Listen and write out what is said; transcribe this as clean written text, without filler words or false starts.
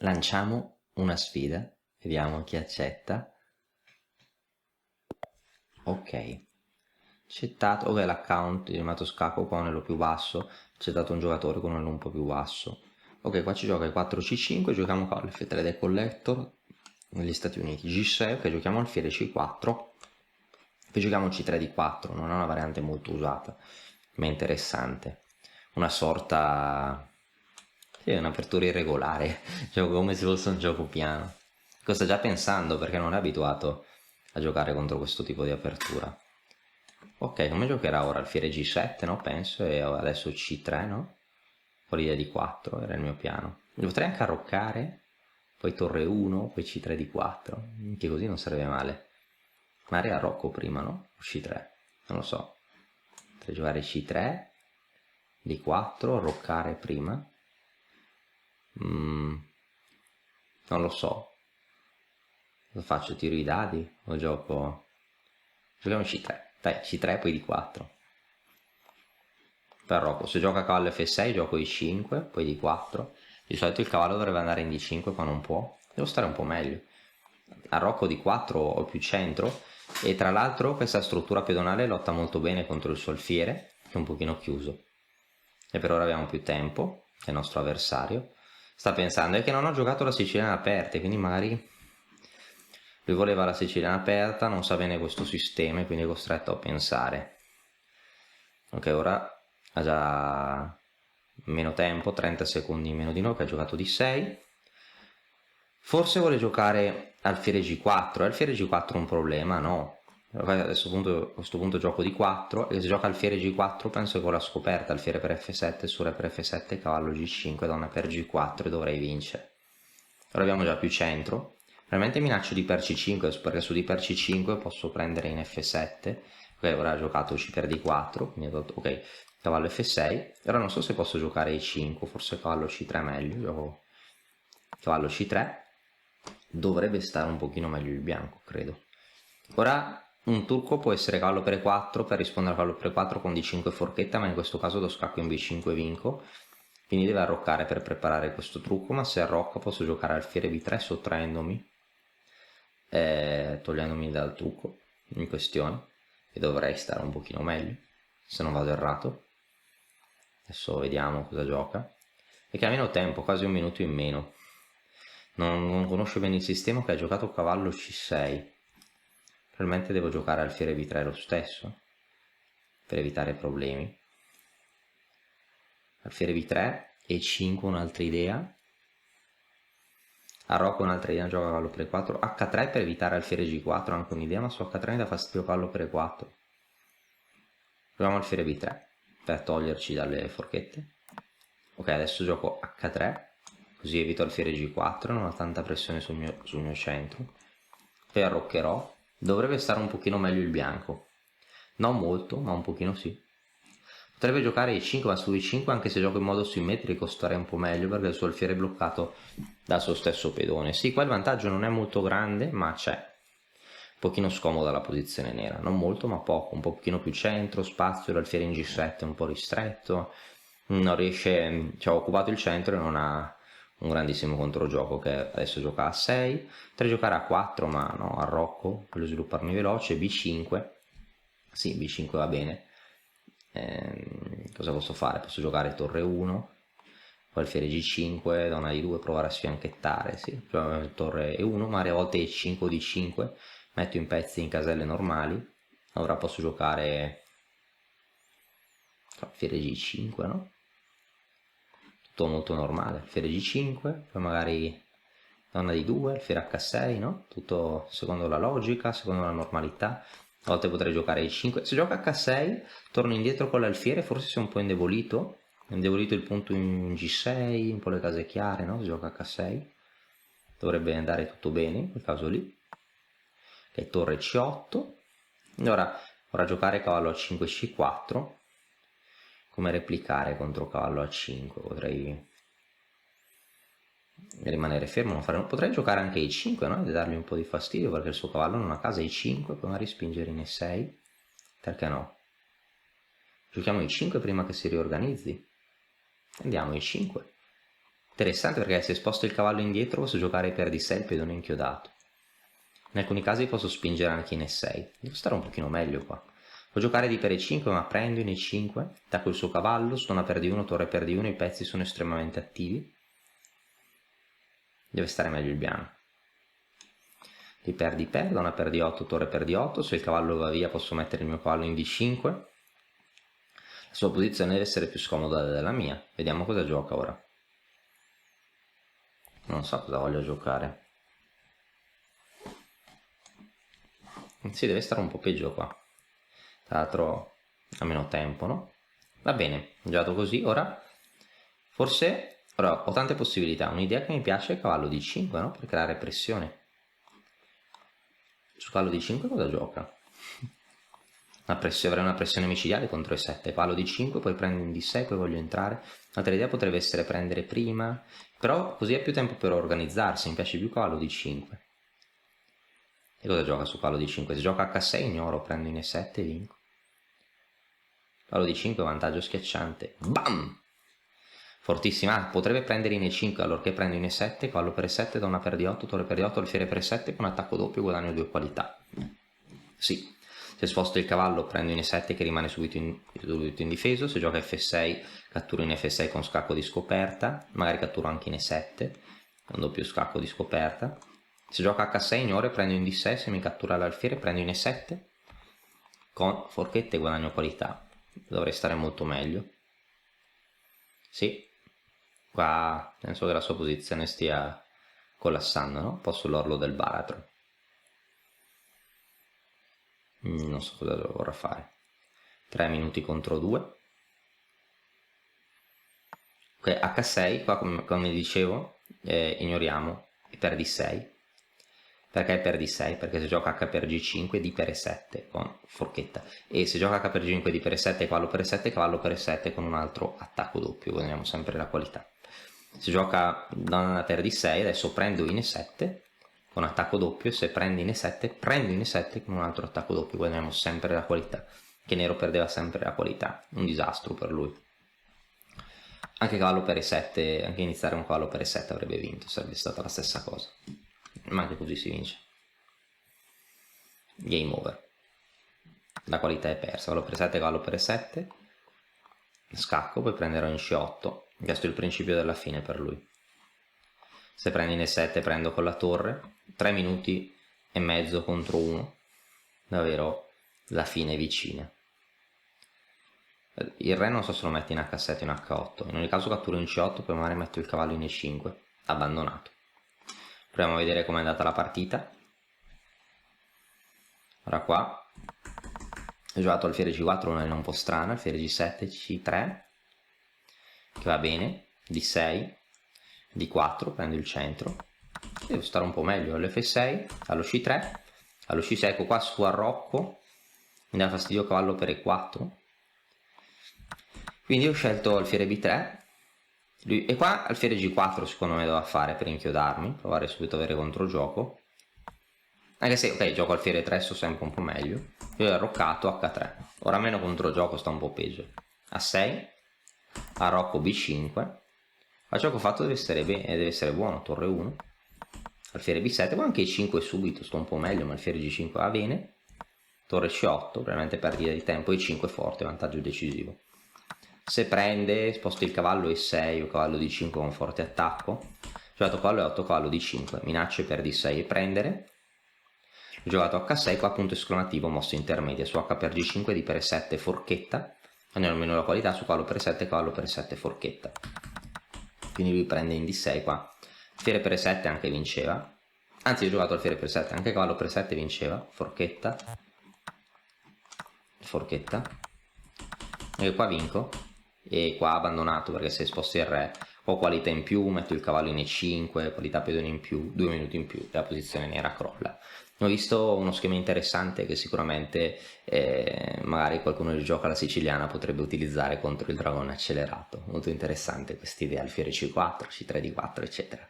lanciamo una sfida, vediamo chi accetta. Ok, accettato. Ok, l'account di Mato Scacco qua nello più basso, accettato un giocatore con un po' più basso. Ok, qua ci gioca il 4C5, giochiamo con l'F3 del Collector negli Stati Uniti, G6, ok, giochiamo alfiere C4, poi giochiamo C3 di 4, non è una variante molto usata, ma interessante. Una sorta... sì, è un'apertura irregolare, gioco come se fosse un gioco piano. Sto già pensando perché non è abituato a giocare contro questo tipo di apertura. Ok, come giocherà ora? Alfiere G7, no? Penso, e adesso C3, no? Fuori da D4, era il mio piano. Lo potrei anche arroccare, poi torre 1, poi C3 D4, che così non sarebbe male. Magari arrocco prima, no? O C3, non lo so. Potrei giocare C3, D4, arroccare prima. Non lo so. Lo faccio? Tiro i dadi o gioco... Giochiamo C3. Dai, C3 poi D4. Per Rocco, se gioca cavallo F6 gioco I5, poi D4. Di solito il cavallo dovrebbe andare in D5 ma non può. Devo stare un po' meglio. A Rocco D4 ho più centro e tra l'altro questa struttura pedonale lotta molto bene contro il suo alfiere, che è un pochino chiuso. E per ora abbiamo più tempo che il nostro avversario. Sta pensando, è che non ho giocato la siciliana aperta, quindi magari lui voleva la siciliana aperta, non sa bene questo sistema e quindi è costretto a pensare. Ok, ora ha già meno tempo, 30 secondi in meno di noi, che ha giocato di 6. Forse vuole giocare alfiere G4, alfiere G4 è un problema, no? Adesso a questo punto gioco di 4 e se gioca alfiere G4 penso che con la scoperta alfiere per F7, su re per F7, cavallo G5, donna per G4 e dovrei vincere. Ora abbiamo già più centro. Probabilmente minaccio di per C5 perché su di per C5 posso prendere in F7. Ok, ora ha giocato C per D4, quindi ho detto ok, cavallo F6. Ora non so se posso giocare I5, forse cavallo C3 meglio. Gioco cavallo C3. Dovrebbe stare un pochino meglio il bianco, credo. Ora un turco può essere cavallo per E4 per rispondere a cavallo per E4 con D5 forchetta, ma in questo caso lo scacco in B5 vinco. Quindi deve arroccare per preparare questo trucco, ma se arrocca posso giocare alfiere B3 sottraendomi, togliendomi dal trucco in questione, e dovrei stare un pochino meglio, se non vado errato. Adesso vediamo cosa gioca. E che ha meno tempo, quasi un minuto in meno. Non conosce bene il sistema, che ha giocato cavallo C6. Probabilmente devo giocare alfiere B3 lo stesso, per evitare problemi. Alfiere B3, E5 un'altra idea. Arrocco un'altra idea, gioco cavallo per E4. H3 per evitare alfiere G4, anche un'idea, ma su H3 mi dà fastidio cavallo per E4. Proviamo alfiere B3 per toglierci dalle forchette. Ok, adesso gioco H3, così evito alfiere G4, non ho tanta pressione sul mio centro. Poi arroccherò. Dovrebbe stare un pochino meglio il bianco. Non molto, ma un pochino sì. Potrebbe giocare I5, ma su I5 anche se gioco in modo simmetrico starei un po' meglio perché il suo alfiere è bloccato dal suo stesso pedone. Sì, qua il vantaggio non è molto grande, ma c'è. Un pochino scomoda la posizione nera, non molto ma poco, un pochino più centro, spazio, l'alfiere in G7 è un po' ristretto, non riesce, cioè ha occupato il centro e non ha un grandissimo controgioco che adesso gioca a 6, potrei giocare a 4 ma no, arrocco, voglio svilupparmi veloce, B5, sì B5 va bene. Cosa posso fare? Posso giocare torre 1, poi alfiere G5, donna D2, provare a sfianchettare, sì, torre E1, magari a volte E5 o D5, metto in pezzi in caselle normali. Ora posso giocare alfiere G5, no? Tutto molto normale, alfiere G5, poi magari donna D2, alfiere H6, no? Tutto secondo la logica, secondo la normalità. A volte potrei giocare E5. Se gioca H6, torno indietro con l'alfiere, forse si è un po' indebolito. Indebolito il punto in G6, un po' le case chiare, no? Se gioca H6. Dovrebbe andare tutto bene in quel caso lì. Ok, torre C8. Ora giocare cavallo A5 C4. Come replicare contro cavallo A5? Potrei rimanere fermo, non fare... potrei giocare anche I5, no? E dargli un po' di fastidio perché il suo cavallo non ha casa I5, poi magari spingere in E6. Perché no? Giochiamo I5 prima che si riorganizzi. Andiamo I5. Interessante perché se sposto il cavallo indietro posso giocare per D6 il pedone inchiodato. In alcuni casi posso spingere anche in E6. Devo stare un pochino meglio qua. Può giocare di per E5 ma prendo in E5, attacco il suo cavallo, stona per D1, torre per D1, i pezzi sono estremamente attivi. Deve stare meglio il bianco. Di per, donna per D8, torre per D8, se il cavallo va via posso mettere il mio cavallo in D5. La sua posizione deve essere più scomoda della mia. Vediamo cosa gioca ora. Non so cosa voglio giocare. Sì, deve stare un po' peggio qua. Tra l'altro ha meno tempo, no? Va bene, ho giocato così, ora forse ora ho tante possibilità. Un'idea che mi piace è il cavallo di 5, no? Per creare pressione. Su cavallo di 5 cosa gioca? Avrei una pressione micidiale contro i 7. Cavallo di 5, poi prendo in D6, poi voglio entrare. Un'altra idea potrebbe essere prendere prima, però così ha più tempo per organizzarsi. Mi piace più cavallo di 5. E cosa gioca su cavallo di 5? Se gioca H6 ignoro, prendo in E7 e vinco. Cavallo di 5, vantaggio schiacciante. Bam! Fortissima. Potrebbe prendere in E5, allorché prendo in E7, cavallo per E7, donna per D8, torre per D8, alfiere per E7, con attacco doppio guadagno 2 qualità. Sì. Se sposto il cavallo prendo in E7 che rimane subito indifeso, se gioca F6 catturo in F6 con scacco di scoperta, magari catturo anche in E7 con doppio scacco di scoperta. Se gioca H6 ignoro e prendo in D6, se mi cattura l'alfiere prendo in E7 con forchette e guadagno qualità. Dovrei stare molto meglio. Sì, qua penso che la sua posizione stia collassando, no? Un po' sull'orlo del baratro. Non so cosa vorrà fare. 3 minuti contro 2. Ok, H6, qua come dicevo, ignoriamo e per D6. Perché per D6? Perché se gioca H per G5 D per E7 con forchetta. E se gioca H per G5 D per E7 cavallo per E7 cavallo per E7 con un altro attacco doppio, guadagniamo sempre la qualità. Se gioca donna per D6 adesso prendo in E7 con attacco doppio, se prende in E7 prendo in E7 con un altro attacco doppio, guadagniamo sempre la qualità, che nero perdeva sempre la qualità, un disastro per lui. Anche cavallo per E7, anche iniziare un cavallo per E7 avrebbe vinto, sarebbe stata la stessa cosa, ma anche così si vince. Game over, la qualità è persa. Cavallo per E7, cavallo per E7, scacco, poi prenderò in C8, questo è il principio della fine per lui. Se prendo in E7 prendo con la torre, 3 minuti e mezzo contro 1, davvero la fine vicina. Il re non so se lo mette in H7 o in H8, in ogni caso catturo in C8, poi magari metto il cavallo in E5, abbandonato. Proviamo a vedere com'è andata la partita. Ora qua ho giocato alfiere G4, una linea un po' strana, alfiere G7, C3, che va bene, D6, D4, prendo il centro, devo stare un po' meglio, all'F6, allo C3, allo C6, ecco qua su arrocco, mi dà fastidio cavallo per E4, quindi ho scelto alfiere B3, e qua alfiere G4 secondo me doveva fare per inchiodarmi, provare subito a avere controgioco, anche se ok, gioco alfiere 3 sto sempre un po' meglio, io ho arroccato H3, ora meno controgioco sta un po' peggio, A6, arrocco B5, il gioco fatto deve essere bene, deve essere buono, torre 1, alfiere B7, ma anche E5 subito, sto un po' meglio, ma alfiere G5 va bene, torre C8, veramente perdita di tempo, E5 forte, vantaggio decisivo. Se prende, sposto il cavallo E6 o cavallo D5 con forte attacco, ho giocato cavallo E8, cavallo D5, minacce per D6 e prendere, ho giocato H6, qua punto esclamativo, mossa intermedia, su H per G5, D per E7, forchetta, andiamo almeno la qualità, su cavallo per E7, cavallo per E7, forchetta. Quindi lui prende in D6 qua, alfiere per E7 anche vinceva, anzi ho giocato alfiere per E7, anche cavallo per E7 vinceva, forchetta, forchetta, e qua vinco, e qua abbandonato perché se sposti il re ho qualità in più, metto il cavallo in E5, qualità pedone in più, 2 minuti in più, e la posizione nera crolla. Ho visto uno schema interessante che sicuramente magari qualcuno che gioca alla siciliana potrebbe utilizzare contro il dragone accelerato. Molto interessante questa idea, alfiere C4, C3 D4 eccetera.